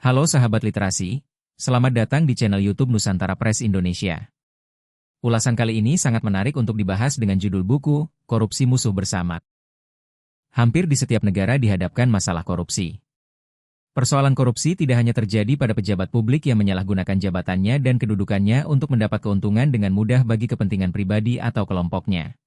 Halo sahabat literasi, selamat datang di channel YouTube Nusantara Press Indonesia. Ulasan kali ini sangat menarik untuk dibahas dengan judul buku, Korupsi Musuh Bersama. Hampir di setiap negara dihadapkan masalah korupsi. Persoalan korupsi tidak hanya terjadi pada pejabat publik yang menyalahgunakan jabatannya dan kedudukannya untuk mendapat keuntungan dengan mudah bagi kepentingan pribadi atau kelompoknya.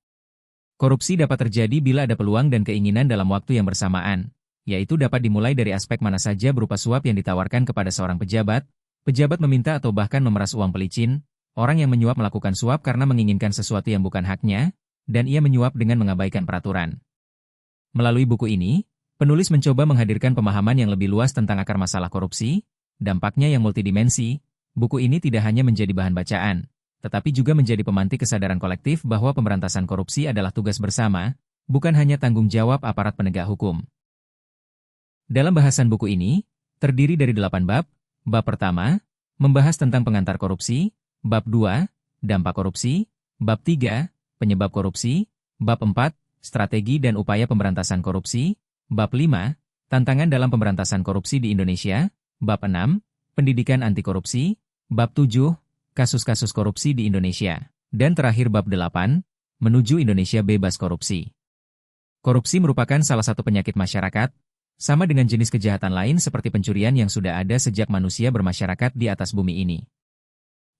Korupsi dapat terjadi bila ada peluang dan keinginan dalam waktu yang bersamaan, yaitu dapat dimulai dari aspek mana saja berupa suap yang ditawarkan kepada seorang pejabat, pejabat meminta atau bahkan memeras uang pelicin, orang yang menyuap melakukan suap karena menginginkan sesuatu yang bukan haknya, dan ia menyuap dengan mengabaikan peraturan. Melalui buku ini, penulis mencoba menghadirkan pemahaman yang lebih luas tentang akar masalah korupsi, dampaknya yang multidimensi. Buku ini tidak hanya menjadi bahan bacaan, tetapi juga menjadi pemantik kesadaran kolektif bahwa pemberantasan korupsi adalah tugas bersama, bukan hanya tanggung jawab aparat penegak hukum. Dalam bahasan buku ini, terdiri dari 8 bab. Bab pertama, membahas tentang pengantar korupsi. Bab 2, dampak korupsi. Bab 3, penyebab korupsi. Bab 4, strategi dan upaya pemberantasan korupsi. Bab 5, tantangan dalam pemberantasan korupsi di Indonesia. Bab 6, pendidikan anti korupsi. Bab 7, kasus-kasus korupsi di Indonesia. Dan terakhir bab 8, menuju Indonesia bebas korupsi. Korupsi merupakan salah satu penyakit masyarakat, sama dengan jenis kejahatan lain seperti pencurian yang sudah ada sejak manusia bermasyarakat di atas bumi ini.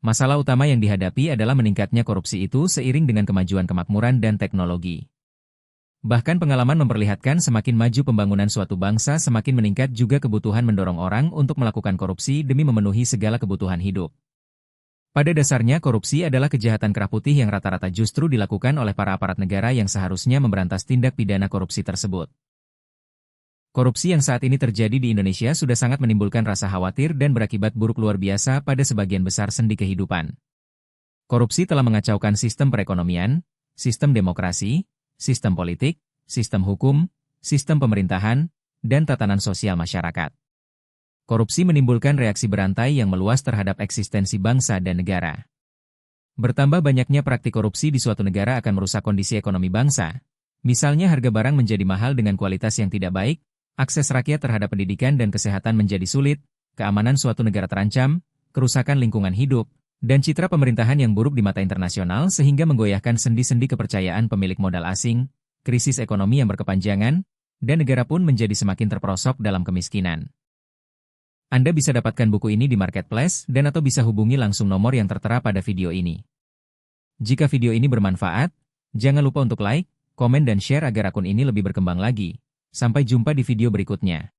Masalah utama yang dihadapi adalah meningkatnya korupsi itu seiring dengan kemajuan kemakmuran dan teknologi. Bahkan pengalaman memperlihatkan semakin maju pembangunan suatu bangsa semakin meningkat juga kebutuhan mendorong orang untuk melakukan korupsi demi memenuhi segala kebutuhan hidup. Pada dasarnya korupsi adalah kejahatan kerah putih yang rata-rata justru dilakukan oleh para aparat negara yang seharusnya memberantas tindak pidana korupsi tersebut. Korupsi yang saat ini terjadi di Indonesia sudah sangat menimbulkan rasa khawatir dan berakibat buruk luar biasa pada sebagian besar sendi kehidupan. Korupsi telah mengacaukan sistem perekonomian, sistem demokrasi, sistem politik, sistem hukum, sistem pemerintahan, dan tatanan sosial masyarakat. Korupsi menimbulkan reaksi berantai yang meluas terhadap eksistensi bangsa dan negara. Bertambah banyaknya praktik korupsi di suatu negara akan merusak kondisi ekonomi bangsa. Misalnya harga barang menjadi mahal dengan kualitas yang tidak baik, akses rakyat terhadap pendidikan dan kesehatan menjadi sulit, keamanan suatu negara terancam, kerusakan lingkungan hidup, dan citra pemerintahan yang buruk di mata internasional sehingga menggoyahkan sendi-sendi kepercayaan pemilik modal asing, krisis ekonomi yang berkepanjangan, dan negara pun menjadi semakin terperosok dalam kemiskinan. Anda bisa dapatkan buku ini di marketplace dan atau bisa hubungi langsung nomor yang tertera pada video ini. Jika video ini bermanfaat, jangan lupa untuk like, komen dan share agar akun ini lebih berkembang lagi. Sampai jumpa di video berikutnya.